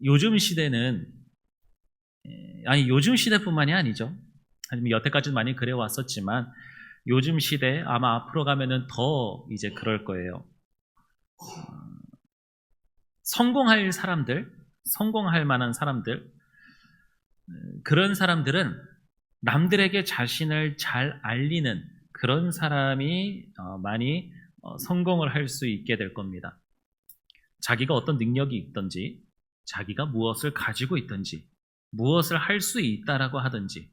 요즘 시대는 아니 요즘 시대뿐만이 아니죠. 아니면 여태까지는 많이 그래 왔었지만 요즘 시대 아마 앞으로 가면은 더 이제 그럴 거예요. 성공할 사람들, 성공할 만한 사람들, 그런 사람들은 남들에게 자신을 잘 알리는 그런 사람이 많이 성공을 할 수 있게 될 겁니다. 자기가 어떤 능력이 있든지, 자기가 무엇을 가지고 있든지, 무엇을 할 수 있다라고 하든지,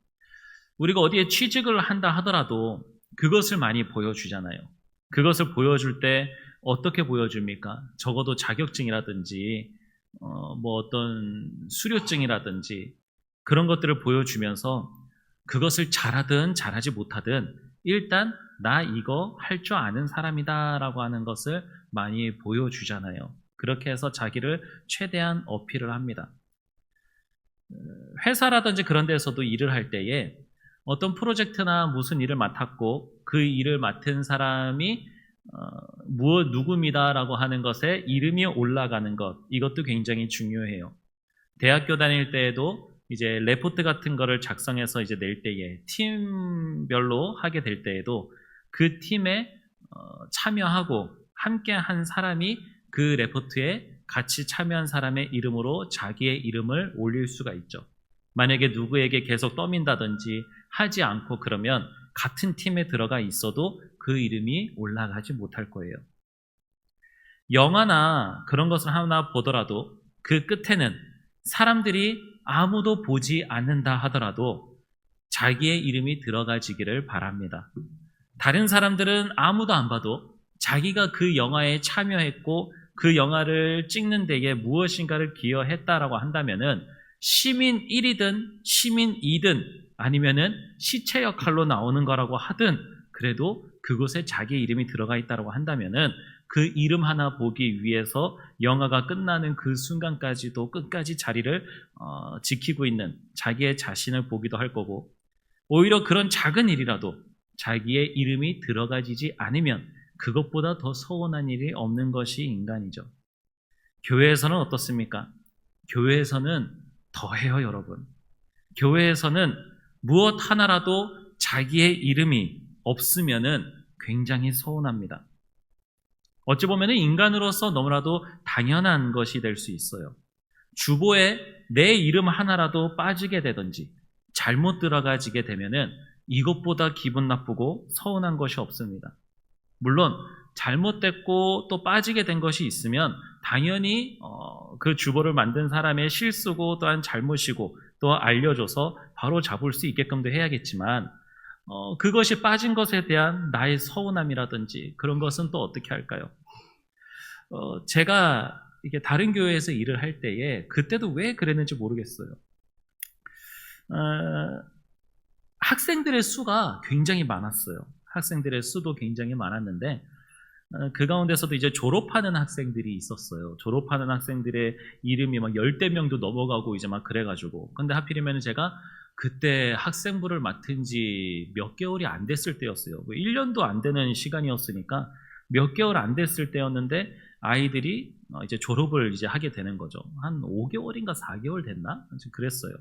우리가 어디에 취직을 한다 하더라도 그것을 많이 보여주잖아요. 그것을 보여줄 때 어떻게 보여줍니까? 적어도 자격증이라든지, 뭐 어떤 수료증이라든지 그런 것들을 보여주면서 그것을 잘하든 잘하지 못하든 일단 나 이거 할 줄 아는 사람이다라고 하는 것을 많이 보여주잖아요. 그렇게 해서 자기를 최대한 어필을 합니다. 회사라든지 그런 데서도 일을 할 때에 어떤 프로젝트나 무슨 일을 맡았고 그 일을 맡은 사람이 누구입니다라고 하는 것에 이름이 올라가는 것, 이것도 굉장히 중요해요. 대학교 다닐 때에도 이제 레포트 같은 거를 작성해서 이제 낼 때에 팀별로 하게 될 때에도 그 팀에 참여하고 함께 한 사람이 그 레포트에 같이 참여한 사람의 이름으로 자기의 이름을 올릴 수가 있죠. 만약에 누구에게 계속 떠민다든지 하지 않고 그러면 같은 팀에 들어가 있어도 그 이름이 올라가지 못할 거예요. 영화나 그런 것을 하나 보더라도 그 끝에는 사람들이 아무도 보지 않는다 하더라도 자기의 이름이 들어가지기를 바랍니다. 다른 사람들은 아무도 안 봐도 자기가 그 영화에 참여했고 그 영화를 찍는 데에 무엇인가를 기여했다라고 한다면은 시민 1이든 시민 2든 아니면은 시체 역할로 나오는 거라고 하든 그래도 그곳에 자기 이름이 들어가 있다라고 한다면은 그 이름 하나 보기 위해서 영화가 끝나는 그 순간까지도 끝까지 자리를 지키고 있는 자기의 자신을 보기도 할 거고, 오히려 그런 작은 일이라도 자기의 이름이 들어가지지 않으면 그것보다 더 서운한 일이 없는 것이 인간이죠. 교회에서는 어떻습니까? 교회에서는 더해요, 여러분. 교회에서는 무엇 하나라도 자기의 이름이 없으면은 굉장히 서운합니다. 어찌 보면 인간으로서 너무나도 당연한 것이 될 수 있어요. 주보에 내 이름 하나라도 빠지게 되든지 잘못 들어가지게 되면은 이것보다 기분 나쁘고 서운한 것이 없습니다. 물론 잘못됐고 또 빠지게 된 것이 있으면 당연히 그 주보를 만든 사람의 실수고 또한 잘못이고 또 알려줘서 바로 잡을 수 있게끔도 해야겠지만 그것이 빠진 것에 대한 나의 서운함이라든지 그런 것은 또 어떻게 할까요? 제가 이게 다른 교회에서 일을 할 때에 그때도 왜 그랬는지 모르겠어요. 학생들의 수가 굉장히 많았어요. 학생들의 수도 굉장히 많았는데 그 가운데서도 이제 졸업하는 학생들이 있었어요. 졸업하는 학생들의 이름이 막 10대 명도 넘어가고 이제 막 그래가지고. 근데 하필이면 제가 그때 학생부를 맡은 지 몇 개월이 안 됐을 때였어요. 1년도 안 되는 시간이었으니까 몇 개월 안 됐을 때였는데 아이들이 이제 졸업을 이제 하게 되는 거죠. 한 5개월인가 4개월 됐나? 그랬어요.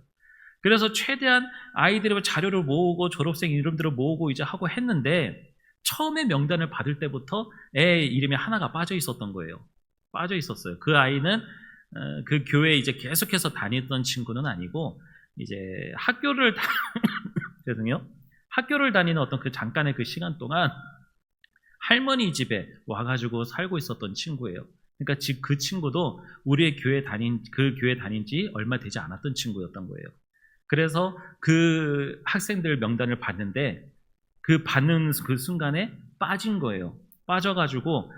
그래서 최대한 아이들의 자료를 모으고 졸업생 이름들을 모으고 이제 하고 했는데 처음에 명단을 받을 때부터 애 이름이 하나가 빠져 있었던 거예요. 빠져 있었어요. 그 아이는 그 교회에 이제 계속해서 다녔던 친구는 아니고 이제 죄송해요. 학교를 다니는 어떤 그 잠깐의 그 시간 동안 할머니 집에 와가지고 살고 있었던 친구예요. 그러니까 그 친구도 우리의 교회 다닌 지 얼마 되지 않았던 친구였던 거예요. 그래서 그 학생들 명단을 봤는데 그 받는 그 순간에 빠진 거예요. 빠져가지고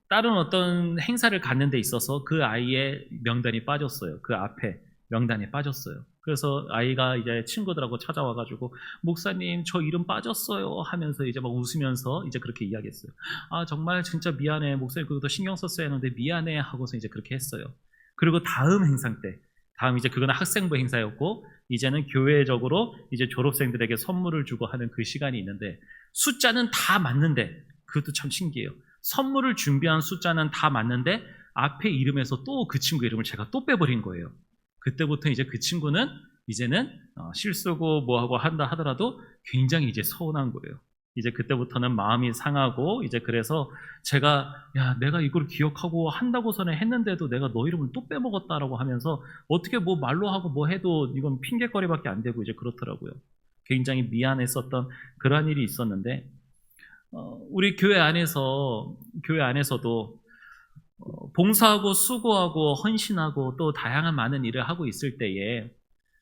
다른 어떤 행사를 갖는 데 있어서 그 아이의 명단이 빠졌어요. 그 앞에 명단이 빠졌어요. 그래서 아이가 이제 친구들하고 찾아와가지고 목사님 저 이름 빠졌어요 하면서 이제 막 웃으면서 이제 그렇게 이야기했어요. 아 정말 진짜 미안해 목사님 그것도 신경 썼어야 했는데 미안해 하고서 이제 그렇게 했어요. 그리고 다음 행사 때 다음 이제 그거는 학생부 행사였고 이제는 교회적으로 이제 졸업생들에게 선물을 주고 하는 그 시간이 있는데 숫자는 다 맞는데 그것도 참 신기해요. 선물을 준비한 숫자는 다 맞는데 앞에 이름에서 또 그 친구 이름을 제가 또 빼버린 거예요. 그때부터 이제 그 친구는 이제는 실수고 뭐하고 한다 하더라도 굉장히 이제 서운한 거예요. 이제 그때부터는 마음이 상하고 이제 그래서 제가 내가 이걸 기억하고 한다고서는 했는데도 내가 너 이름을 또 빼먹었다라고 하면서 어떻게 뭐 말로 하고 뭐 해도 이건 핑계거리밖에 안 되고 이제 그렇더라고요. 굉장히 미안했었던 그러한 일이 있었는데 우리 교회 안에서도 봉사하고 수고하고 헌신하고 또 다양한 많은 일을 하고 있을 때에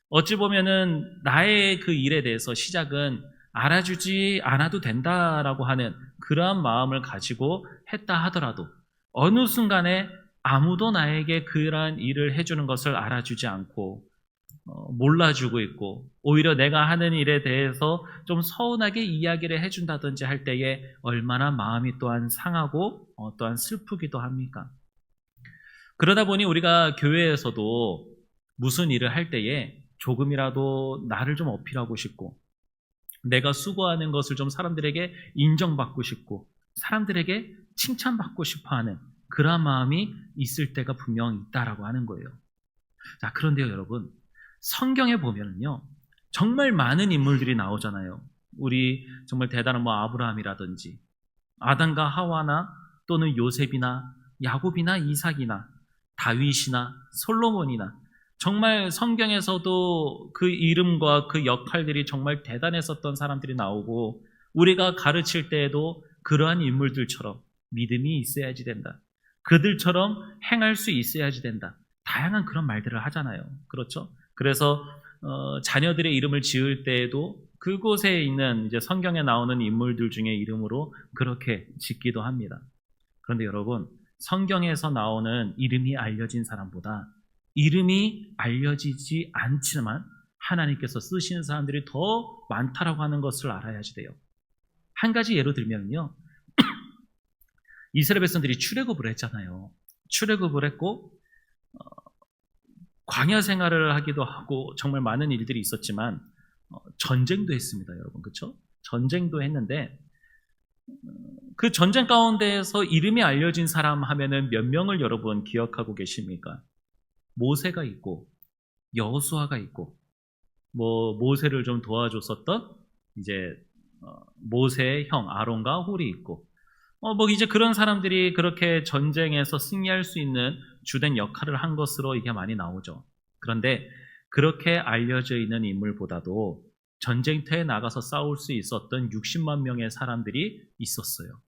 어찌 보면은 나의 그 일에 대해서 시작은 알아주지 않아도 된다라고 하는 그러한 마음을 가지고 했다 하더라도 어느 순간에 아무도 나에게 그러한 일을 해주는 것을 알아주지 않고 몰라주고 있고 오히려 내가 하는 일에 대해서 좀 서운하게 이야기를 해준다든지 할 때에 얼마나 마음이 또한 상하고 또한 슬프기도 합니까? 그러다 보니 우리가 교회에서도 무슨 일을 할 때에 조금이라도 나를 좀 어필하고 싶고 내가 수고하는 것을 좀 사람들에게 인정받고 싶고 사람들에게 칭찬받고 싶어하는 그런 마음이 있을 때가 분명히 있다라고 하는 거예요. 자, 그런데요 여러분, 성경에 보면은요 정말 많은 인물들이 나오잖아요. 우리 정말 대단한 아브라함이라든지 아담과 하와나 또는 요셉이나 야곱이나 이삭이나 다윗이나 솔로몬이나 정말 성경에서도 그 이름과 그 역할들이 정말 대단했었던 사람들이 나오고 우리가 가르칠 때에도 그러한 인물들처럼 믿음이 있어야지 된다. 그들처럼 행할 수 있어야지 된다. 다양한 그런 말들을 하잖아요. 그렇죠? 그래서 자녀들의 이름을 지을 때에도 그곳에 있는 이제 성경에 나오는 인물들 중에 이름으로 그렇게 짓기도 합니다. 그런데 여러분, 성경에서 나오는 이름이 알려진 사람보다 이름이 알려지지 않지만 하나님께서 쓰시는 사람들이 더 많다라고 하는 것을 알아야지 돼요. 한 가지 예로 들면요, 이스라엘 백성들이 출애굽을 했잖아요. 출애굽을 했고 광야 생활을 하기도 하고 정말 많은 일들이 있었지만 전쟁도 했습니다, 여러분. 그렇죠? 전쟁도 했는데 그 전쟁 가운데에서 이름이 알려진 사람 하면은 몇 명을 여러분 기억하고 계십니까? 모세가 있고 여호수아가 있고 모세를 좀 도와줬었던 이제 모세의 형 아론과 홀이 있고 이제 그런 사람들이 그렇게 전쟁에서 승리할 수 있는 주된 역할을 한 것으로 이게 많이 나오죠. 그런데 그렇게 알려져 있는 인물보다도 전쟁터에 나가서 싸울 수 있었던 60만 명의 사람들이 있었어요.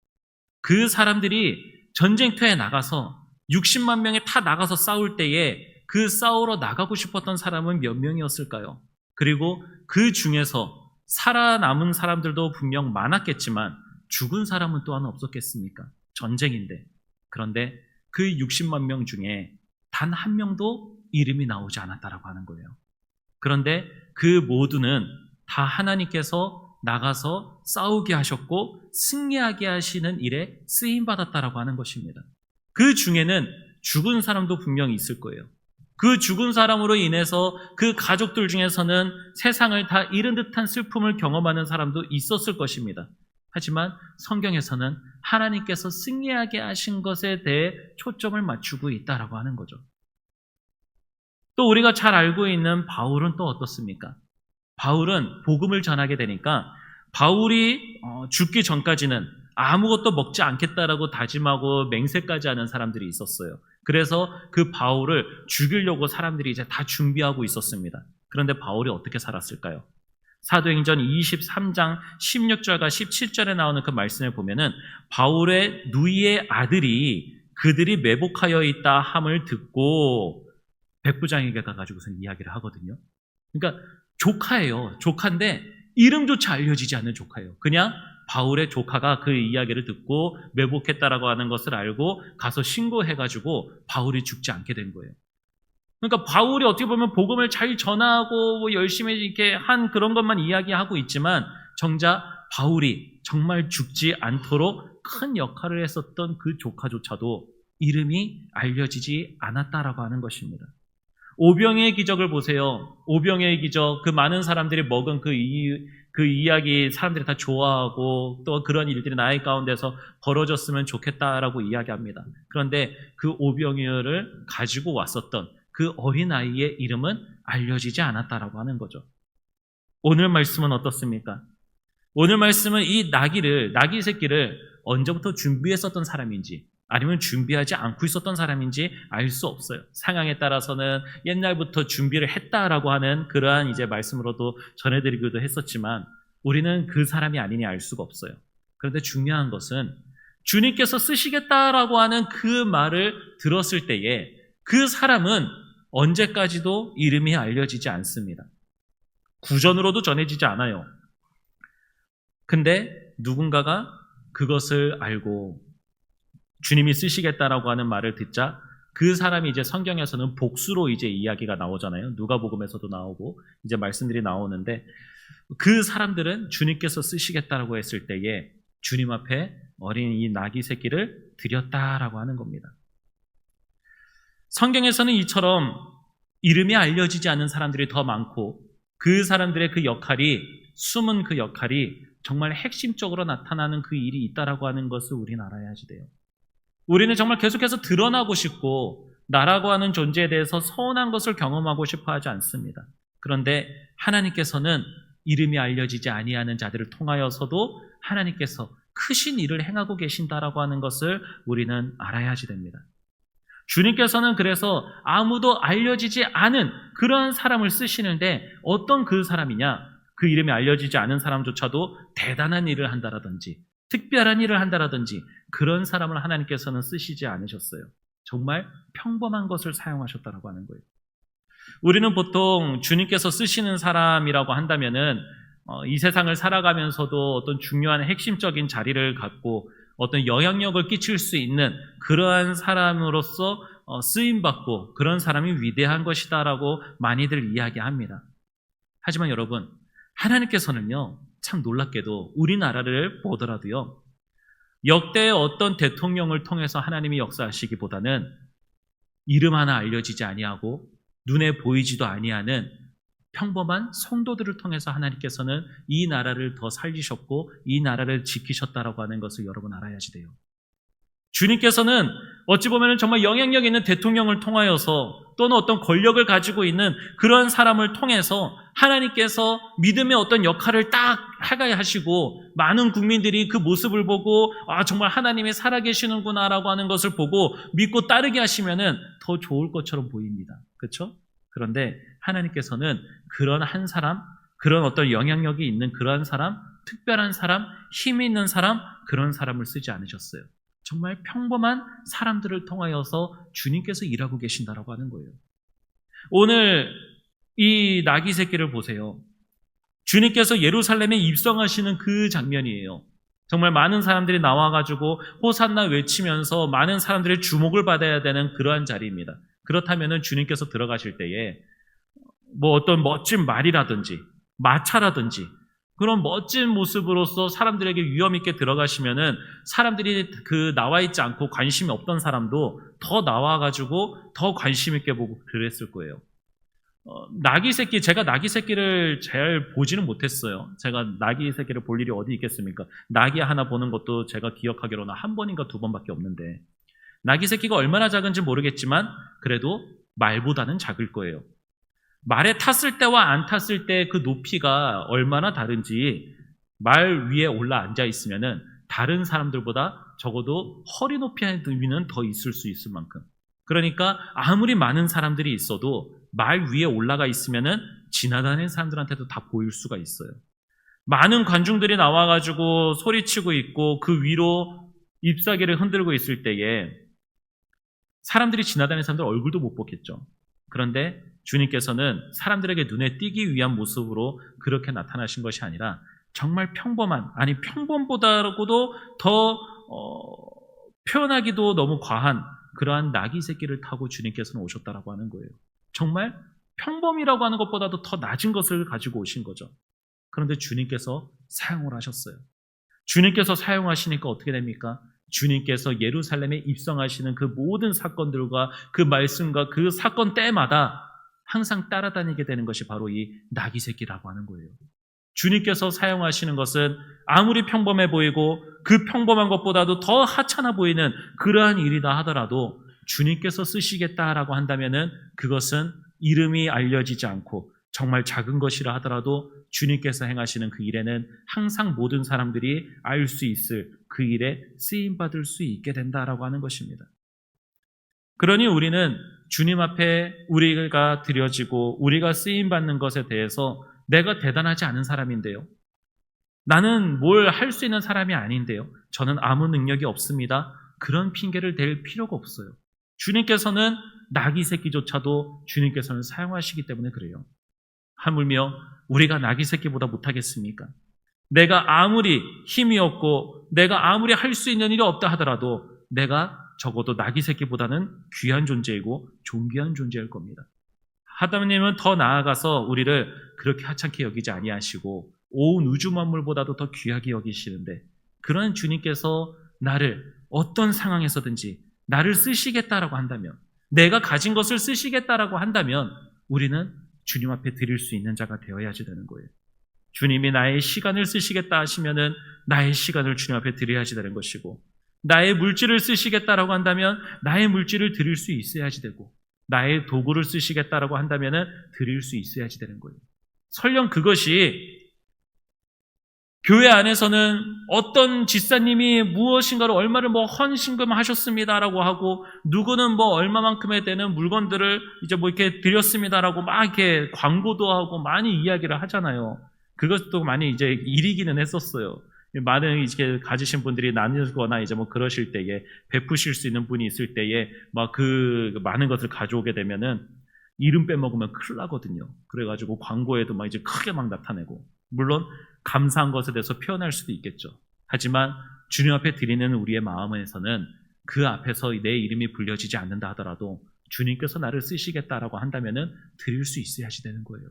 그 사람들이 전쟁터에 나가서 60만 명이 다 나가서 싸울 때에 그 싸우러 나가고 싶었던 사람은 몇 명이었을까요? 그리고 그 중에서 살아남은 사람들도 분명 많았겠지만 죽은 사람은 또한 없었겠습니까? 전쟁인데. 그런데 그 60만 명 중에 단 한 명도 이름이 나오지 않았다라고 하는 거예요. 그런데 그 모두는 다 하나님께서 나가서 싸우게 하셨고 승리하게 하시는 일에 쓰임받았다라고 하는 것입니다. 그 중에는 죽은 사람도 분명히 있을 거예요. 그 죽은 사람으로 인해서 그 가족들 중에서는 세상을 다 잃은 듯한 슬픔을 경험하는 사람도 있었을 것입니다. 하지만 성경에서는 하나님께서 승리하게 하신 것에 대해 초점을 맞추고 있다라고 하는 거죠. 또 우리가 잘 알고 있는 바울은 또 어떻습니까? 바울은 복음을 전하게 되니까 바울이 죽기 전까지는 아무것도 먹지 않겠다라고 다짐하고 맹세까지 하는 사람들이 있었어요. 그래서 그 바울을 죽이려고 사람들이 이제 다 준비하고 있었습니다. 그런데 바울이 어떻게 살았을까요? 사도행전 23장 16절과 17절에 나오는 그 말씀을 보면은 바울의 누이의 아들이 그들이 매복하여 있다 함을 듣고 백부장에게 가가지고서 이야기를 하거든요. 그러니까 조카예요. 조카인데 이름조차 알려지지 않는 조카예요. 그냥 바울의 조카가 그 이야기를 듣고 매복했다라고 하는 것을 알고 가서 신고해가지고 바울이 죽지 않게 된 거예요. 그러니까 바울이 어떻게 보면 복음을 잘 전하고 열심히 이렇게 한 그런 것만 이야기하고 있지만 정작 바울이 정말 죽지 않도록 큰 역할을 했었던 그 조카조차도 이름이 알려지지 않았다라고 하는 것입니다. 오병이의 기적을 보세요. 오병이의 기적, 그 많은 사람들이 먹은 그 그 이야기 사람들이 다 좋아하고 또 그런 일들이 나의 가운데서 벌어졌으면 좋겠다라고 이야기합니다. 그런데 그 오병이어를 가지고 왔었던 그 어린아이의 이름은 알려지지 않았다라고 하는 거죠. 오늘 말씀은 어떻습니까? 오늘 말씀은 이 나귀 새끼를 언제부터 준비했었던 사람인지 아니면 준비하지 않고 있었던 사람인지 알 수 없어요. 상황에 따라서는 옛날부터 준비를 했다라고 하는 그러한 이제 말씀으로도 전해드리기도 했었지만 우리는 그 사람이 아니니 알 수가 없어요. 그런데 중요한 것은 주님께서 쓰시겠다라고 하는 그 말을 들었을 때에 그 사람은 언제까지도 이름이 알려지지 않습니다. 구전으로도 전해지지 않아요. 근데 누군가가 그것을 알고 주님이 쓰시겠다라고 하는 말을 듣자 그 사람이 이제 성경에서는 복수로 이제 이야기가 나오잖아요. 누가복음에서도 나오고 이제 말씀들이 나오는데 그 사람들은 주님께서 쓰시겠다라고 했을 때에 주님 앞에 어린 이 나귀 새끼를 드렸다라고 하는 겁니다. 성경에서는 이처럼 이름이 알려지지 않은 사람들이 더 많고 그 사람들의 그 역할이 숨은 그 역할이 정말 핵심적으로 나타나는 그 일이 있다라고 하는 것을 우리는 알아야지 돼요. 우리는 정말 계속해서 드러나고 싶고 나라고 하는 존재에 대해서 서운한 것을 경험하고 싶어 하지 않습니다. 그런데 하나님께서는 이름이 알려지지 아니하는 자들을 통하여서도 하나님께서 크신 일을 행하고 계신다라고 하는 것을 우리는 알아야지 됩니다. 주님께서는 그래서 아무도 알려지지 않은 그런 사람을 쓰시는데 어떤 그 사람이냐? 그 이름이 알려지지 않은 사람조차도 대단한 일을 한다라든지 특별한 일을 한다라든지 그런 사람을 하나님께서는 쓰시지 않으셨어요. 정말 평범한 것을 사용하셨다라고 하는 거예요. 우리는 보통 주님께서 쓰시는 사람이라고 한다면은 이 세상을 살아가면서도 어떤 중요한 핵심적인 자리를 갖고 어떤 영향력을 끼칠 수 있는 그러한 사람으로서 쓰임받고 그런 사람이 위대한 것이다라고 많이들 이야기합니다. 하지만 여러분, 하나님께서는요, 참 놀랍게도 우리나라를 보더라도요, 역대의 어떤 대통령을 통해서 하나님이 역사하시기보다는 이름 하나 알려지지 아니하고 눈에 보이지도 아니하는 평범한 성도들을 통해서 하나님께서는 이 나라를 더 살리셨고 이 나라를 지키셨다라고 하는 것을 여러분 알아야지 돼요. 주님께서는 어찌 보면 정말 영향력 있는 대통령을 통하여서 또는 어떤 권력을 가지고 있는 그런 사람을 통해서 하나님께서 믿음의 어떤 역할을 딱 하게 하시고 많은 국민들이 그 모습을 보고 정말 하나님이 살아계시는구나라고 하는 것을 보고 믿고 따르게 하시면은 더 좋을 것처럼 보입니다. 그렇죠? 그런데 하나님께서는 그런 한 사람, 그런 어떤 영향력이 있는 그러한 사람, 특별한 사람, 힘이 있는 사람, 그런 사람을 쓰지 않으셨어요. 정말 평범한 사람들을 통하여서 주님께서 일하고 계신다라고 하는 거예요. 오늘 이 나귀 새끼를 보세요. 주님께서 예루살렘에 입성하시는 그 장면이에요. 정말 많은 사람들이 나와가지고 호산나 외치면서 많은 사람들의 주목을 받아야 되는 그러한 자리입니다. 그렇다면 주님께서 들어가실 때에 뭐 어떤 멋진 말이라든지 마차라든지 그런 멋진 모습으로서 사람들에게 위험 있게 들어가시면은 사람들이 그 나와 있지 않고 관심이 없던 사람도 더 나와가지고 더 관심 있게 보고 그랬을 거예요. 제가 나귀 새끼를 잘 보지는 못했어요. 제가 나귀 새끼를 볼 일이 어디 있겠습니까? 나귀 하나 보는 것도 제가 기억하기로는 한 번인가 두 번밖에 없는데 나귀 새끼가 얼마나 작은지 모르겠지만 그래도 말보다는 작을 거예요. 말에 탔을 때와 안 탔을 때 그 높이가 얼마나 다른지 말 위에 올라 앉아 있으면은 다른 사람들보다 적어도 허리 높이 위는 더 있을 수 있을 만큼. 그러니까 아무리 많은 사람들이 있어도 말 위에 올라가 있으면은 지나다니는 사람들한테도 다 보일 수가 있어요. 많은 관중들이 나와가지고 소리치고 있고 그 위로 잎사귀를 흔들고 있을 때에 사람들이 지나다니는 사람들 얼굴도 못 보겠죠. 그런데 주님께서는 사람들에게 눈에 띄기 위한 모습으로 그렇게 나타나신 것이 아니라 정말 평범한, 아니 평범보다도 더 표현하기도 너무 과한 그러한 나귀 새끼를 타고 주님께서는 오셨다라고 하는 거예요. 정말 평범이라고 하는 것보다도 더 낮은 것을 가지고 오신 거죠. 그런데 주님께서 사용을 하셨어요. 주님께서 사용하시니까 어떻게 됩니까? 주님께서 예루살렘에 입성하시는 그 모든 사건들과 그 말씀과 그 사건 때마다 항상 따라다니게 되는 것이 바로 이 나귀 새끼라고 하는 거예요. 주님께서 사용하시는 것은 아무리 평범해 보이고 그 평범한 것보다도 더 하찮아 보이는 그러한 일이다 하더라도 주님께서 쓰시겠다라고 한다면은 그것은 이름이 알려지지 않고 정말 작은 것이라 하더라도 주님께서 행하시는 그 일에는 항상 모든 사람들이 알 수 있을 그 일에 쓰임받을 수 있게 된다라고 하는 것입니다. 그러니 우리는 주님 앞에 우리가 드려지고 우리가 쓰임받는 것에 대해서 내가 대단하지 않은 사람인데요. 나는 뭘 할 수 있는 사람이 아닌데요. 저는 아무 능력이 없습니다. 그런 핑계를 댈 필요가 없어요. 주님께서는 나귀 새끼조차도 주님께서는 사용하시기 때문에 그래요. 하물며 우리가 나귀 새끼보다 못하겠습니까? 내가 아무리 힘이 없고 내가 아무리 할 수 있는 일이 없다 하더라도 내가 적어도 나귀 새끼보다는 귀한 존재이고 존귀한 존재일 겁니다. 하나님은 더 나아가서 우리를 그렇게 하찮게 여기지 아니하시고 온 우주 만물보다도 더 귀하게 여기시는데 그런 주님께서 나를 어떤 상황에서든지 나를 쓰시겠다라고 한다면 내가 가진 것을 쓰시겠다라고 한다면 우리는 주님 앞에 드릴 수 있는 자가 되어야지 되는 거예요. 주님이 나의 시간을 쓰시겠다 하시면은 나의 시간을 주님 앞에 드려야지 되는 것이고 나의 물질을 쓰시겠다라고 한다면 나의 물질을 드릴 수 있어야지 되고 나의 도구를 쓰시겠다라고 한다면은 드릴 수 있어야지 되는 거예요. 설령 그것이 교회 안에서는 어떤 집사님이 무엇인가를 얼마를 헌신금 하셨습니다라고 하고 누구는 얼마만큼에 되는 물건들을 이제 이렇게 드렸습니다라고 막 이렇게 광고도 하고 많이 이야기를 하잖아요. 그것도 많이 이제 일이기는 했었어요. 많은 이제 가지신 분들이 나누거나 이제 그러실 때에 베푸실 수 있는 분이 있을 때에 막 그 많은 것을 가져오게 되면은 이름 빼먹으면 큰일 나거든요. 그래가지고 광고에도 막 이제 크게 막 나타내고 물론 감사한 것에 대해서 표현할 수도 있겠죠. 하지만 주님 앞에 드리는 우리의 마음에서는 그 앞에서 내 이름이 불려지지 않는다 하더라도 주님께서 나를 쓰시겠다라고 한다면은 드릴 수 있어야지 되는 거예요.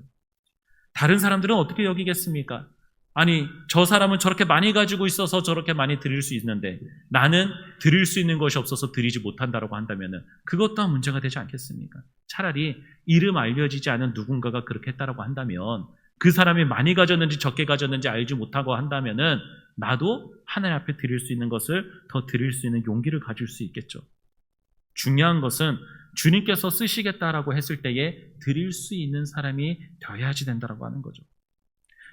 다른 사람들은 어떻게 여기겠습니까? 아니, 저 사람은 저렇게 많이 가지고 있어서 저렇게 많이 드릴 수 있는데 나는 드릴 수 있는 것이 없어서 드리지 못한다라고 한다면은 그것 또한 문제가 되지 않겠습니까? 차라리 이름 알려지지 않은 누군가가 그렇게 했다라고 한다면 그 사람이 많이 가졌는지 적게 가졌는지 알지 못하고 한다면은 나도 하나님 앞에 드릴 수 있는 것을 더 드릴 수 있는 용기를 가질 수 있겠죠. 중요한 것은 주님께서 쓰시겠다라고 했을 때에 드릴 수 있는 사람이 되어야지 된다라고 하는 거죠.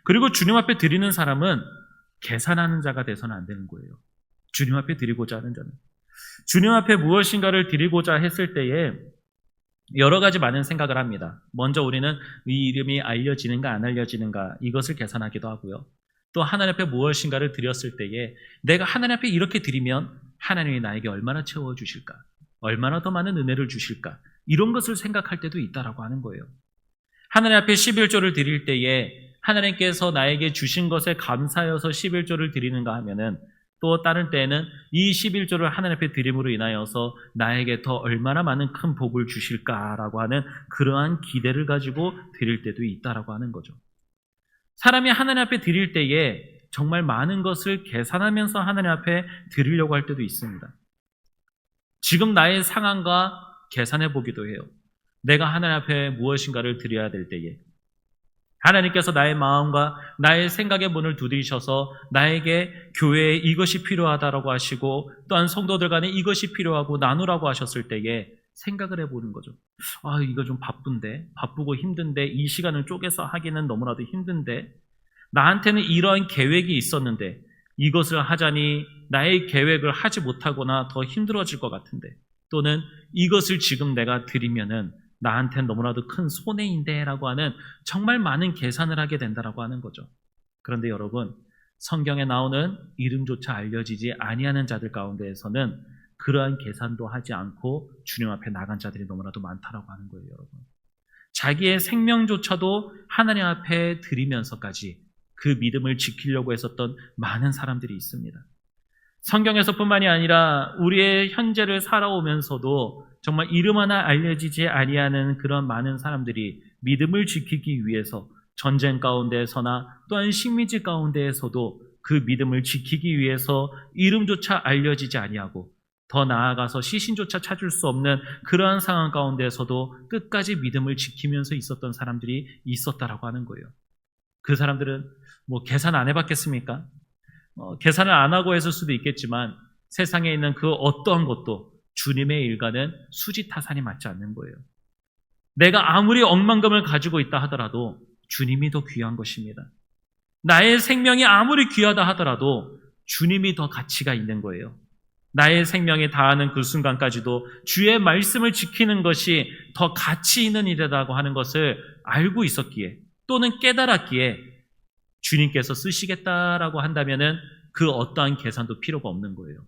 그리고 주님 앞에 드리는 사람은 계산하는 자가 돼서는 안 되는 거예요. 주님 앞에 드리고자 하는 자는. 주님 앞에 무엇인가를 드리고자 했을 때에 여러 가지 많은 생각을 합니다. 먼저 우리는 이 이름이 알려지는가 안 알려지는가 이것을 계산하기도 하고요. 또 하나님 앞에 무엇인가를 드렸을 때에 내가 하나님 앞에 이렇게 드리면 하나님이 나에게 얼마나 채워주실까? 얼마나 더 많은 은혜를 주실까? 이런 것을 생각할 때도 있다라고 하는 거예요. 하나님 앞에 11조를 드릴 때에 하나님께서 나에게 주신 것에 감사여서 11조를 드리는가 하면은 또 다른 때에는 이 11조를 하나님 앞에 드림으로 인하여서 나에게 더 얼마나 많은 큰 복을 주실까라고 하는 그러한 기대를 가지고 드릴 때도 있다라고 하는 거죠. 사람이 하나님 앞에 드릴 때에 정말 많은 것을 계산하면서 하나님 앞에 드리려고 할 때도 있습니다. 지금 나의 상황과 계산해 보기도 해요. 내가 하나님 앞에 무엇인가를 드려야 될 때에 하나님께서 나의 마음과 나의 생각의 문을 두드리셔서 나에게 교회에 이것이 필요하다라고 하시고 또한 성도들 간에 이것이 필요하고 나누라고 하셨을 때에 생각을 해보는 거죠. 이거 좀 바쁘고 힘든데 이 시간을 쪼개서 하기는 너무나도 힘든데 나한테는 이러한 계획이 있었는데 이것을 하자니 나의 계획을 하지 못하거나 더 힘들어질 것 같은데 또는 이것을 지금 내가 드리면은 나한테는 너무나도 큰 손해인데 라고 하는 정말 많은 계산을 하게 된다라고 하는 거죠. 그런데 여러분, 성경에 나오는 이름조차 알려지지 아니하는 자들 가운데에서는 그러한 계산도 하지 않고 주님 앞에 나간 자들이 너무나도 많다라고 하는 거예요, 여러분. 자기의 생명조차도 하나님 앞에 드리면서까지 그 믿음을 지키려고 했었던 많은 사람들이 있습니다. 성경에서뿐만이 아니라 우리의 현재를 살아오면서도 정말 이름 하나 알려지지 아니하는 그런 많은 사람들이 믿음을 지키기 위해서 전쟁 가운데에서나 또한 식민지 가운데에서도 그 믿음을 지키기 위해서 이름조차 알려지지 아니하고 더 나아가서 시신조차 찾을 수 없는 그러한 상황 가운데에서도 끝까지 믿음을 지키면서 있었던 사람들이 있었다라고 하는 거예요. 그 사람들은 뭐 계산 안 해봤겠습니까? 계산을 안 하고 했을 수도 있겠지만 세상에 있는 그 어떠한 것도 주님의 일과는 수지타산이 맞지 않는 거예요. 내가 아무리 억만금을 가지고 있다 하더라도 주님이 더 귀한 것입니다. 나의 생명이 아무리 귀하다 하더라도 주님이 더 가치가 있는 거예요. 나의 생명이 다하는 그 순간까지도 주의 말씀을 지키는 것이 더 가치 있는 일이라고 하는 것을 알고 있었기에 또는 깨달았기에 주님께서 쓰시겠다라고 한다면은 그 어떠한 계산도 필요가 없는 거예요.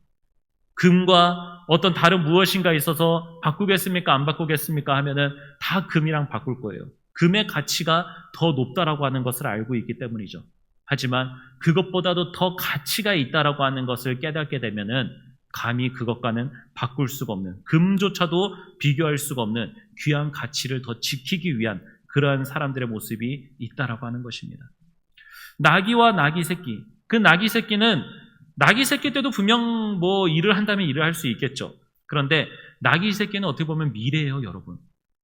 금과 어떤 다른 무엇인가 있어서 바꾸겠습니까? 안 바꾸겠습니까? 하면은 다 금이랑 바꿀 거예요. 금의 가치가 더 높다라고 하는 것을 알고 있기 때문이죠. 하지만 그것보다도 더 가치가 있다라고 하는 것을 깨닫게 되면은 감히 그것과는 바꿀 수가 없는, 금조차도 비교할 수가 없는 귀한 가치를 더 지키기 위한 그러한 사람들의 모습이 있다라고 하는 것입니다. 나귀와 나귀 새끼, 그 나귀 새끼는 나귀 새끼 때도 분명 뭐 일을 한다면 일을 할 수 있겠죠. 그런데 나귀 새끼는 어떻게 보면 미래예요, 여러분.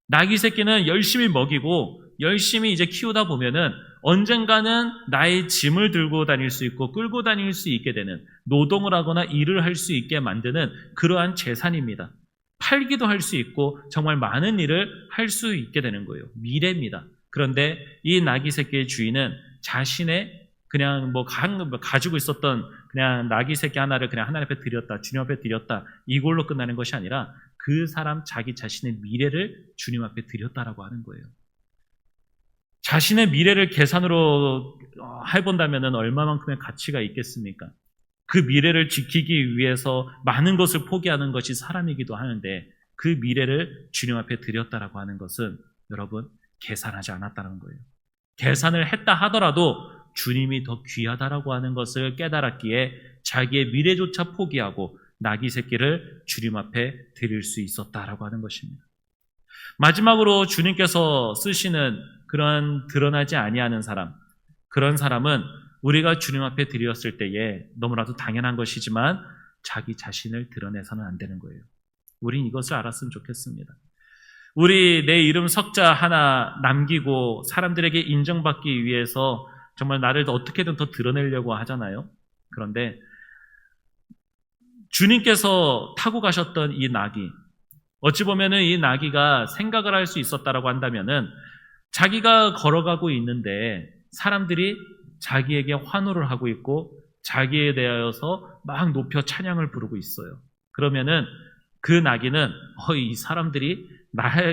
나귀 새끼는 열심히 먹이고 열심히 이제 키우다 보면은 언젠가는 나의 짐을 들고 다닐 수 있고 끌고 다닐 수 있게 되는, 노동을 하거나 일을 할 수 있게 만드는 그러한 재산입니다. 팔기도 할 수 있고 정말 많은 일을 할 수 있게 되는 거예요. 미래입니다. 그런데 이 나귀 새끼의 주인은 자신의 그냥 뭐 가지고 있었던 그냥 나귀 새끼 하나를 그냥 하나님 앞에 드렸다, 주님 앞에 드렸다, 이걸로 끝나는 것이 아니라 그 사람 자기 자신의 미래를 주님 앞에 드렸다라고 하는 거예요. 자신의 미래를 계산으로 해본다면 얼마만큼의 가치가 있겠습니까? 그 미래를 지키기 위해서 많은 것을 포기하는 것이 사람이기도 하는데 그 미래를 주님 앞에 드렸다라고 하는 것은 여러분 계산하지 않았다는 거예요. 계산을 했다 하더라도 주님이 더 귀하다라고 하는 것을 깨달았기에 자기의 미래조차 포기하고 나귀 새끼를 주님 앞에 드릴 수 있었다라고 하는 것입니다. 마지막으로 주님께서 쓰시는 그런 드러나지 아니하는 사람, 그런 사람은 우리가 주님 앞에 드렸을 때에 너무나도 당연한 것이지만 자기 자신을 드러내서는 안 되는 거예요. 우린 이것을 알았으면 좋겠습니다. 우리 내 이름 석자 하나 남기고 사람들에게 인정받기 위해서 정말 나를 어떻게든 더 드러내려고 하잖아요. 그런데 주님께서 타고 가셨던 이 나귀, 어찌 보면은 이 나귀가 생각을 할 수 있었다라고 한다면은 자기가 걸어가고 있는데 사람들이 자기에게 환호를 하고 있고 자기에 대하여서 막 높여 찬양을 부르고 있어요. 그러면은 그 나귀는 이 사람들이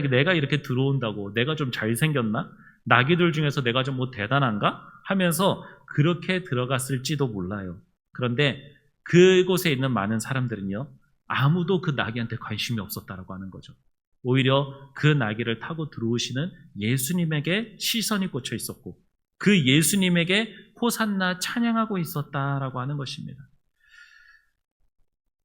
내가 이렇게 들어온다고 내가 좀 잘생겼나? 나귀들 중에서 내가 좀 뭐 대단한가? 하면서 그렇게 들어갔을지도 몰라요. 그런데 그곳에 있는 많은 사람들은요, 아무도 그 나귀한테 관심이 없었다라고 하는 거죠. 오히려 그 나귀를 타고 들어오시는 예수님에게 시선이 꽂혀 있었고 그 예수님에게 호산나 찬양하고 있었다라고 하는 것입니다.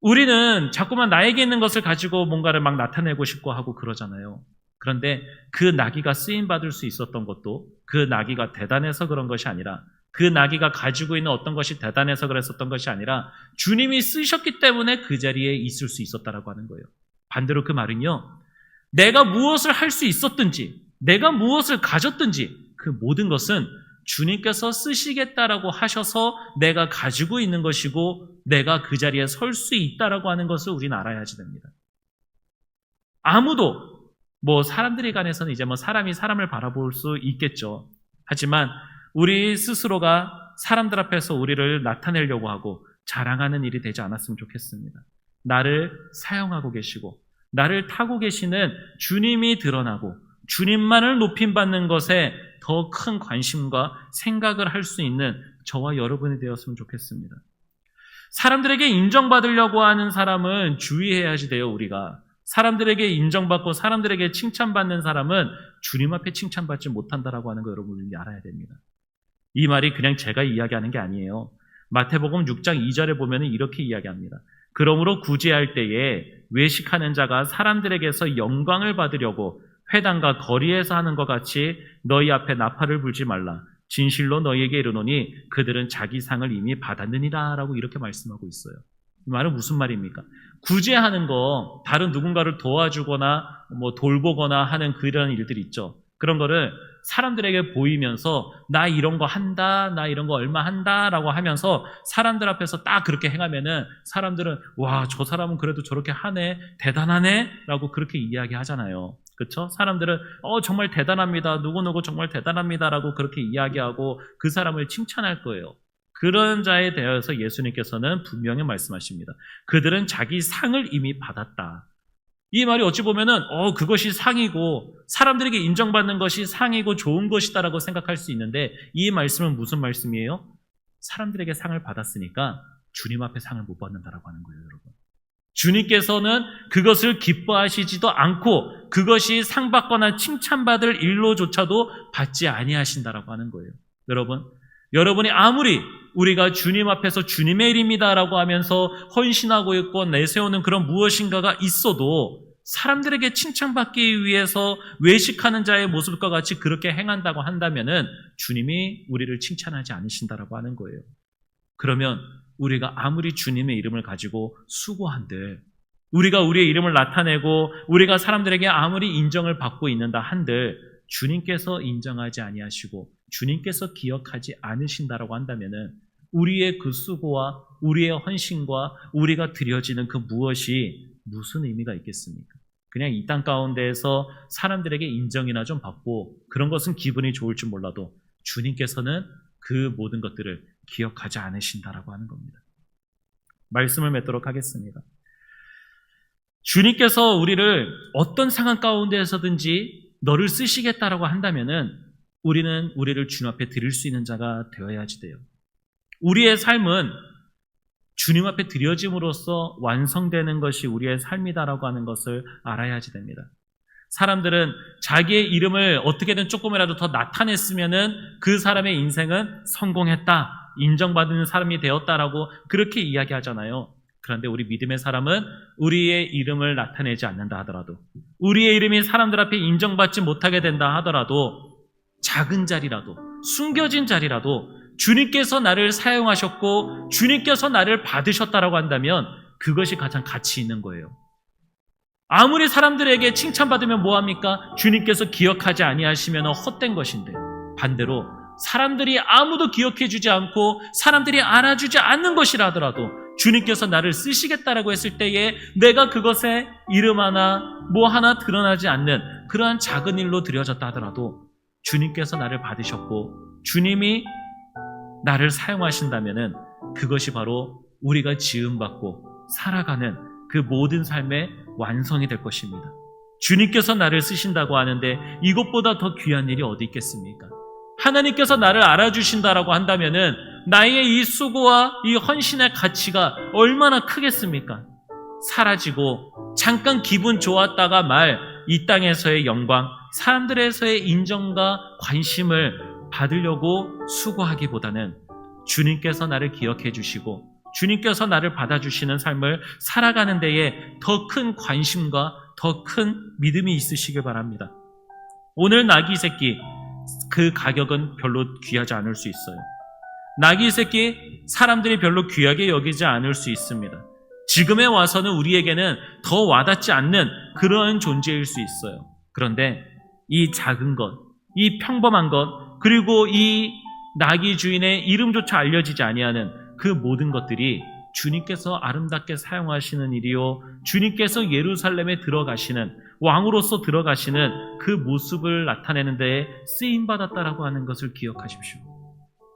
우리는 자꾸만 나에게 있는 것을 가지고 뭔가를 막 나타내고 싶고 하고 그러잖아요. 그런데 그 나귀가 쓰임받을 수 있었던 것도 그 나귀가 대단해서 그런 것이 아니라 그 나귀가 가지고 있는 어떤 것이 대단해서 그랬었던 것이 아니라 주님이 쓰셨기 때문에 그 자리에 있을 수 있었다라고 하는 거예요. 반대로 그 말은요, 내가 무엇을 할 수 있었든지 내가 무엇을 가졌든지 그 모든 것은 주님께서 쓰시겠다라고 하셔서 내가 가지고 있는 것이고 내가 그 자리에 설 수 있다라고 하는 것을 우리는 알아야지 됩니다. 아무도 뭐 사람들이 간에서는 이제 뭐 사람이 사람을 바라볼 수 있겠죠. 하지만 우리 스스로가 사람들 앞에서 우리를 나타내려고 하고 자랑하는 일이 되지 않았으면 좋겠습니다. 나를 사용하고 계시고 나를 타고 계시는 주님이 드러나고 주님만을 높임받는 것에 더 큰 관심과 생각을 할 수 있는 저와 여러분이 되었으면 좋겠습니다. 사람들에게 인정받으려고 하는 사람은 주의해야지 돼요, 우리가. 사람들에게 인정받고 사람들에게 칭찬받는 사람은 주님 앞에 칭찬받지 못한다라고 하는 거 여러분이 알아야 됩니다. 이 말이 그냥 제가 이야기하는 게 아니에요. 마태복음 6장 2절에 보면 이렇게 이야기합니다. 그러므로 구제할 때에 외식하는 자가 사람들에게서 영광을 받으려고 회당과 거리에서 하는 것 같이 너희 앞에 나팔을 불지 말라. 진실로 너희에게 이르노니 그들은 자기 상을 이미 받았느니라 라고 이렇게 말씀하고 있어요. 이 말은 무슨 말입니까? 구제하는 거, 다른 누군가를 도와주거나 뭐 돌보거나 하는 그런 일들 있죠. 그런 거를 사람들에게 보이면서 나 이런 거 한다, 나 이런 거 얼마 한다 라고 하면서 사람들 앞에서 딱 그렇게 행하면은 사람들은 와, 저 사람은 그래도 저렇게 하네, 대단하네 라고 그렇게 이야기하잖아요. 그렇죠? 사람들은 정말 대단합니다, 누구누구 정말 대단합니다 라고 그렇게 이야기하고 그 사람을 칭찬할 거예요. 그런 자에 대해서 예수님께서는 분명히 말씀하십니다. 그들은 자기 상을 이미 받았다. 이 말이 어찌 보면은 그것이 상이고 사람들에게 인정받는 것이 상이고 좋은 것이다라고 생각할 수 있는데, 이 말씀은 무슨 말씀이에요? 사람들에게 상을 받았으니까 주님 앞에 상을 못 받는다라고 하는 거예요, 여러분. 주님께서는 그것을 기뻐하시지도 않고 그것이 상 받거나 칭찬받을 일로조차도 받지 아니하신다라고 하는 거예요. 여러분이 아무리 우리가 주님 앞에서 주님의 일입니다라고 하면서 헌신하고 있고 내세우는 그런 무엇인가가 있어도 사람들에게 칭찬받기 위해서 외식하는 자의 모습과 같이 그렇게 행한다고 한다면은 주님이 우리를 칭찬하지 않으신다라고 하는 거예요. 그러면 우리가 아무리 주님의 이름을 가지고 수고한들, 우리가 우리의 이름을 나타내고 우리가 사람들에게 아무리 인정을 받고 있는다 한들 주님께서 인정하지 아니하시고 주님께서 기억하지 않으신다라고 한다면은 우리의 그 수고와 우리의 헌신과 우리가 드려지는 그 무엇이 무슨 의미가 있겠습니까? 그냥 이 땅 가운데에서 사람들에게 인정이나 좀 받고 그런 것은 기분이 좋을 줄 몰라도 주님께서는 그 모든 것들을 기억하지 않으신다라고 하는 겁니다. 말씀을 맺도록 하겠습니다. 주님께서 우리를 어떤 상황 가운데에서든지 너를 쓰시겠다라고 한다면은 우리는 우리를 주님 앞에 드릴 수 있는 자가 되어야지 돼요. 우리의 삶은 주님 앞에 드려짐으로써 완성되는 것이 우리의 삶이다라고 하는 것을 알아야지 됩니다. 사람들은 자기의 이름을 어떻게든 조금이라도 더 나타냈으면은 그 사람의 인생은 성공했다, 인정받는 사람이 되었다라고 그렇게 이야기하잖아요. 그런데 우리 믿음의 사람은 우리의 이름을 나타내지 않는다 하더라도, 우리의 이름이 사람들 앞에 인정받지 못하게 된다 하더라도, 작은 자리라도, 숨겨진 자리라도 주님께서 나를 사용하셨고 주님께서 나를 받으셨다라고 한다면 그것이 가장 가치 있는 거예요. 아무리 사람들에게 칭찬받으면 뭐합니까? 주님께서 기억하지 아니하시면 헛된 것인데, 반대로 사람들이 아무도 기억해주지 않고 사람들이 알아주지 않는 것이라 하더라도 주님께서 나를 쓰시겠다라고 했을 때에 내가 그것에 이름 하나 뭐 하나 드러나지 않는 그러한 작은 일로 드려졌다 하더라도 주님께서 나를 받으셨고 주님이 나를 사용하신다면은 그것이 바로 우리가 지음받고 살아가는 그 모든 삶의 완성이 될 것입니다. 주님께서 나를 쓰신다고 하는데 이것보다 더 귀한 일이 어디 있겠습니까? 하나님께서 나를 알아주신다라고 한다면은 나의 이 수고와 이 헌신의 가치가 얼마나 크겠습니까? 사라지고 잠깐 기분 좋았다가 말 이 땅에서의 영광, 사람들에서의 인정과 관심을 받으려고 수고하기보다는 주님께서 나를 기억해 주시고 주님께서 나를 받아주시는 삶을 살아가는 데에 더 큰 관심과 더 큰 믿음이 있으시길 바랍니다. 오늘 나귀 새끼, 그 가격은 별로 귀하지 않을 수 있어요. 나귀 새끼 사람들이 별로 귀하게 여기지 않을 수 있습니다. 지금에 와서는 우리에게는 더 와닿지 않는 그러한 존재일 수 있어요. 그런데 이 작은 것, 이 평범한 것, 그리고 이 나귀 주인의 이름조차 알려지지 아니하는 그 모든 것들이 주님께서 아름답게 사용하시는 일이요, 주님께서 예루살렘에 들어가시는, 왕으로서 들어가시는 그 모습을 나타내는 데에 쓰임받았다라고 하는 것을 기억하십시오.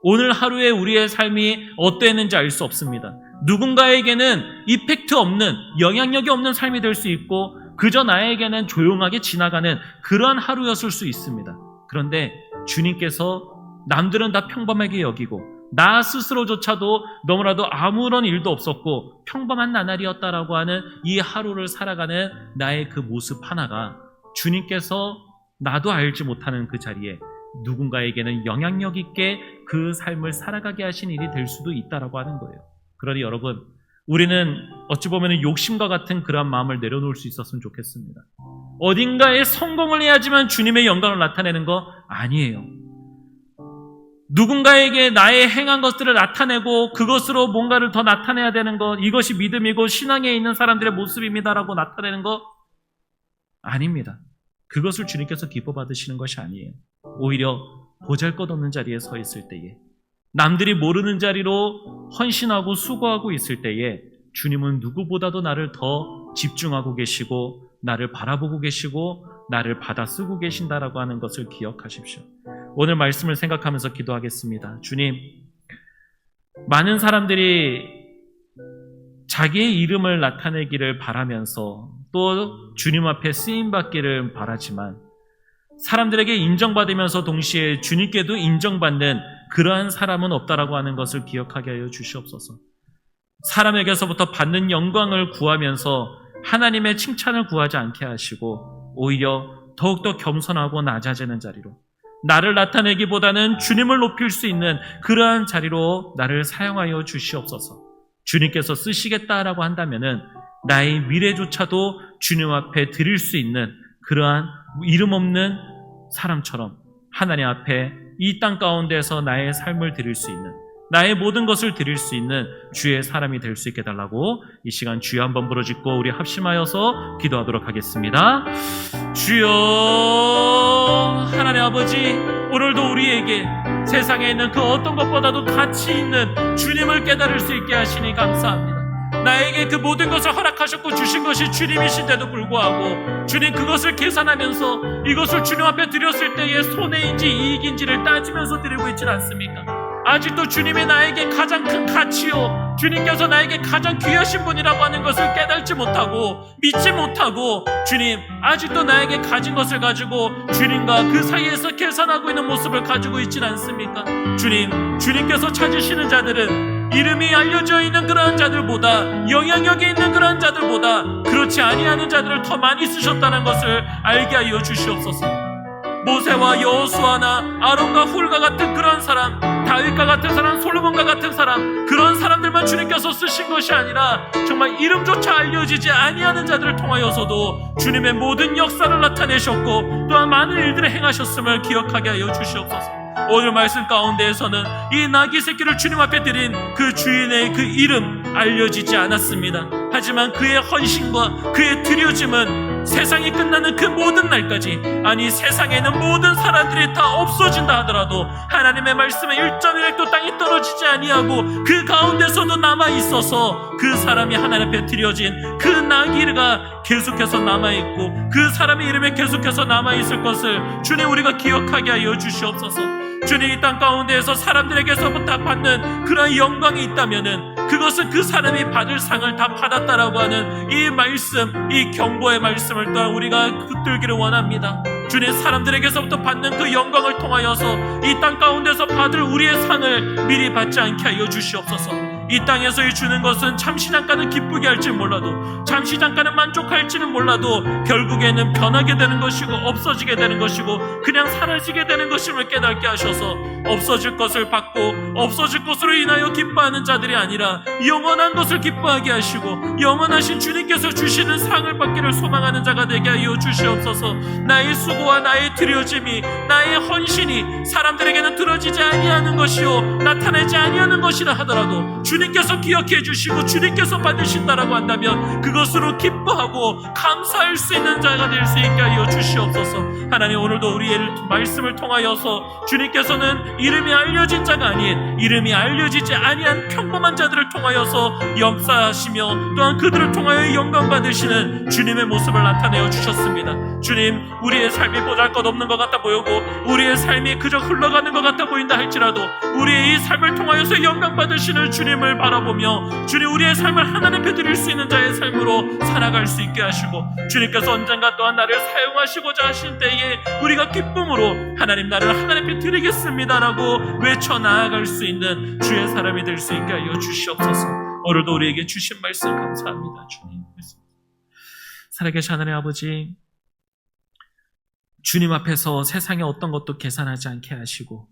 오늘 하루에 우리의 삶이 어땠는지 알 수 없습니다. 누군가에게는 이펙트 없는, 영향력이 없는 삶이 될 수 있고 그저 나에게는 조용하게 지나가는 그러한 하루였을 수 있습니다. 그런데 주님께서 남들은 다 평범하게 여기고 나 스스로조차도 너무나도 아무런 일도 없었고 평범한 나날이었다라고 하는 이 하루를 살아가는 나의 그 모습 하나가 주님께서 나도 알지 못하는 그 자리에 누군가에게는 영향력 있게 그 삶을 살아가게 하신 일이 될 수도 있다라고 하는 거예요. 그러니 여러분, 우리는 어찌 보면 욕심과 같은 그런 마음을 내려놓을 수 있었으면 좋겠습니다. 어딘가에 성공을 해야지만 주님의 영광을 나타내는 거 아니에요. 누군가에게 나의 행한 것들을 나타내고 그것으로 뭔가를 더 나타내야 되는 것, 이것이 믿음이고 신앙에 있는 사람들의 모습입니다라고 나타내는 거 아닙니다. 그것을 주님께서 기뻐 받으시는 것이 아니에요. 오히려 보잘것없는 자리에 서 있을 때에, 남들이 모르는 자리로 헌신하고 수고하고 있을 때에 주님은 누구보다도 나를 더 집중하고 계시고 나를 바라보고 계시고 나를 받아 쓰고 계신다라고 하는 것을 기억하십시오. 오늘 말씀을 생각하면서 기도하겠습니다. 주님, 많은 사람들이 자기의 이름을 나타내기를 바라면서 또 주님 앞에 쓰임받기를 바라지만 사람들에게 인정받으면서 동시에 주님께도 인정받는 그러한 사람은 없다라고 하는 것을 기억하게 하여 주시옵소서. 사람에게서부터 받는 영광을 구하면서 하나님의 칭찬을 구하지 않게 하시고 오히려 더욱더 겸손하고 낮아지는 자리로, 나를 나타내기보다는 주님을 높일 수 있는 그러한 자리로 나를 사용하여 주시옵소서. 주님께서 쓰시겠다라고 한다면은 나의 미래조차도 주님 앞에 드릴 수 있는 그러한 이름 없는 사람처럼 하나님 앞에 이 땅 가운데서 나의 삶을 드릴 수 있는, 나의 모든 것을 드릴 수 있는 주의 사람이 될 수 있게 달라고 이 시간 주여 한번 부르짖고 우리 합심하여서 기도하도록 하겠습니다. 주여, 하나님 아버지, 오늘도 우리에게 세상에 있는 그 어떤 것보다도 가치 있는 주님을 깨달을 수 있게 하시니 감사합니다. 나에게 그 모든 것을 허락하셨고 주신 것이 주님이신데도 불구하고 주님 그것을 계산하면서 이것을 주님 앞에 드렸을 때의 손해인지 이익인지를 따지면서 드리고 있지는 않습니까? 아직도 주님이 나에게 가장 큰 가치요, 주님께서 나에게 가장 귀하신 분이라고 하는 것을 깨닫지 못하고 믿지 못하고 주님 아직도 나에게 가진 것을 가지고 주님과 그 사이에서 계산하고 있는 모습을 가지고 있지는 않습니까? 주님께서 찾으시는 자들은 이름이 알려져 있는 그러한 자들보다, 영향력이 있는 그러한 자들보다 그렇지 아니하는 자들을 더 많이 쓰셨다는 것을 알게 하여 주시옵소서. 모세와 여호수아나 아론과 훌과 같은 그런 사람, 다윗과 같은 사람, 솔로몬과 같은 사람, 그런 사람들만 주님께서 쓰신 것이 아니라 정말 이름조차 알려지지 아니하는 자들을 통하여서도 주님의 모든 역사를 나타내셨고 또한 많은 일들을 행하셨음을 기억하게 하여 주시옵소서. 오늘 말씀 가운데에서는 이 나귀 새끼를 주님 앞에 드린 그 주인의 그 이름 알려지지 않았습니다. 하지만 그의 헌신과 그의 드려짐은 세상이 끝나는 그 모든 날까지, 아니 세상에 있는 모든 사람들이 다 없어진다 하더라도 하나님의 말씀에 1.1획도 땅이 떨어지지 아니하고 그 가운데서도 남아있어서 그 사람이 하나님 앞에 드려진 그 나귀가 계속해서 남아있고 그 사람의 이름에 계속해서 남아있을 것을 주님 우리가 기억하게 하여 주시옵소서. 주님 이 땅 가운데에서 사람들에게서부터 받는 그런 영광이 있다면은 그것은 그 사람이 받을 상을 다 받았다라고 하는 이 말씀, 이 경고의 말씀을 또한 우리가 붙들기를 원합니다. 주님 사람들에게서부터 받는 그 영광을 통하여서 이 땅 가운데서 받을 우리의 상을 미리 받지 않게 하여 주시옵소서. 이 땅에서 주는 것은 잠시 잠깐은 기쁘게 할지 몰라도, 잠시 잠깐은 만족할지는 몰라도 결국에는 변하게 되는 것이고 없어지게 되는 것이고 그냥 사라지게 되는 것임을 깨닫게 하셔서 없어질 것을 받고 없어질 것으로 인하여 기뻐하는 자들이 아니라 영원한 것을 기뻐하게 하시고 영원하신 주님께서 주시는 상을 받기를 소망하는 자가 되게 하여 주시옵소서. 나의 수고와 나의 드려짐이, 나의 헌신이 사람들에게는 들어지지 아니하는 것이요 나타내지 아니하는 것이라 하더라도 주님께서 기억해 주시고 주님께서 받으신다라고 한다면 그것으로 기뻐하고 감사할 수 있는 자가 될 수 있게 하여 주시옵소서. 하나님 오늘도 우리의 말씀을 통하여서 주님께서는 이름이 알려진 자가 아닌 이름이 알려지지 아니한 평범한 자들을 통하여서 역사하시며 또한 그들을 통하여 영광 받으시는 주님의 모습을 나타내어 주셨습니다. 주님 우리의 삶이 보잘것없는 것 같아 보이고 우리의 삶이 그저 흘러가는 것 같아 보인다 할지라도 우리의 이 삶을 통하여서 영광 받으시는 주님을 바라보며 주님 우리의 삶을 하나님 앞에 드릴 수 있는 자의 삶으로 살아갈 수 있게 하시고 주님께서 언젠가 또한 나를 사용하시고자 하신 때에 우리가 기쁨으로 하나님 나를 하나님 앞에 드리겠습니다라고 외쳐 나아갈 수 있는 주의 사람이 될 수 있게 하여 주시옵소서. 오늘도 우리에게 주신 말씀 감사합니다. 주님 살아계신 하나님 아버지, 주님 앞에서 세상의 어떤 것도 계산하지 않게 하시고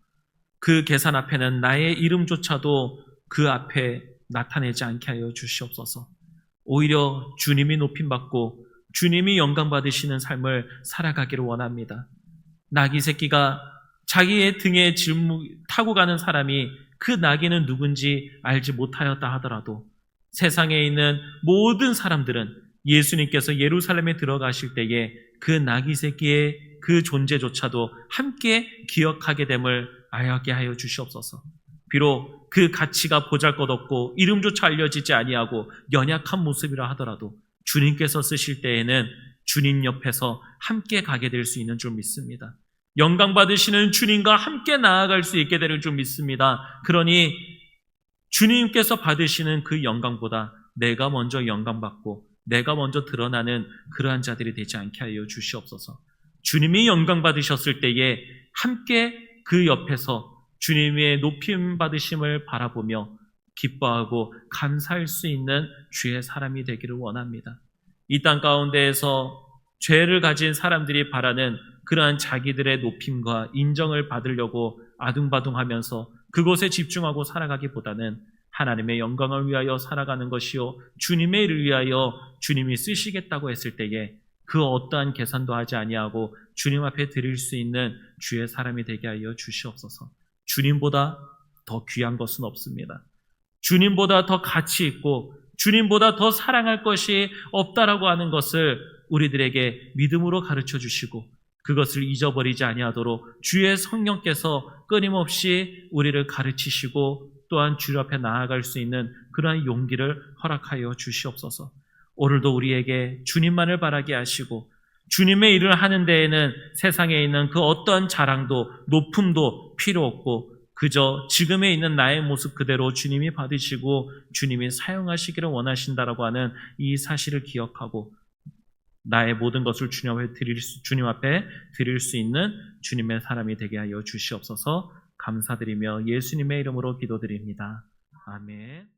그 계산 앞에는 나의 이름조차도 그 앞에 나타내지 않게 하여 주시옵소서. 오히려 주님이 높임받고 주님이 영광 받으시는 삶을 살아가기를 원합니다. 나귀 새끼가 자기의 등에 타고 가는 사람이 그 나귀는 누군지 알지 못하였다 하더라도 세상에 있는 모든 사람들은 예수님께서 예루살렘에 들어가실 때에 그 나귀 새끼의 그 존재조차도 함께 기억하게 됨을 알게 하여 주시옵소서. 비록 그 가치가 보잘것없고 이름조차 알려지지 아니하고 연약한 모습이라 하더라도 주님께서 쓰실 때에는 주님 옆에서 함께 가게 될 수 있는 줄 믿습니다. 영광 받으시는 주님과 함께 나아갈 수 있게 되는 줄 믿습니다. 그러니 주님께서 받으시는 그 영광보다 내가 먼저 영광받고 내가 먼저 드러나는 그러한 자들이 되지 않게 하여 주시옵소서. 주님이 영광 받으셨을 때에 함께 그 옆에서 주님의 높임 받으심을 바라보며 기뻐하고 감사할 수 있는 주의 사람이 되기를 원합니다. 이 땅 가운데에서 죄를 가진 사람들이 바라는 그러한 자기들의 높임과 인정을 받으려고 아둥바둥하면서 그곳에 집중하고 살아가기보다는 하나님의 영광을 위하여 살아가는 것이요 주님의 일을 위하여 주님이 쓰시겠다고 했을 때에 그 어떠한 계산도 하지 아니하고 주님 앞에 드릴 수 있는 주의 사람이 되게 하여 주시옵소서. 주님보다 더 귀한 것은 없습니다. 주님보다 더 가치 있고 주님보다 더 사랑할 것이 없다라고 하는 것을 우리들에게 믿음으로 가르쳐 주시고 그것을 잊어버리지 아니하도록 주의 성령께서 끊임없이 우리를 가르치시고 또한 주 앞에 나아갈 수 있는 그러한 용기를 허락하여 주시옵소서. 오늘도 우리에게 주님만을 바라게 하시고 주님의 일을 하는 데에는 세상에 있는 그 어떠한 자랑도 높음도 필요 없고 그저 지금에 있는 나의 모습 그대로 주님이 받으시고 주님이 사용하시기를 원하신다라고 하는 이 사실을 기억하고 나의 모든 것을 주님 앞에 드릴 수 있는 주님의 사람이 되게 하여 주시옵소서. 감사드리며 예수님의 이름으로 기도드립니다. 아멘.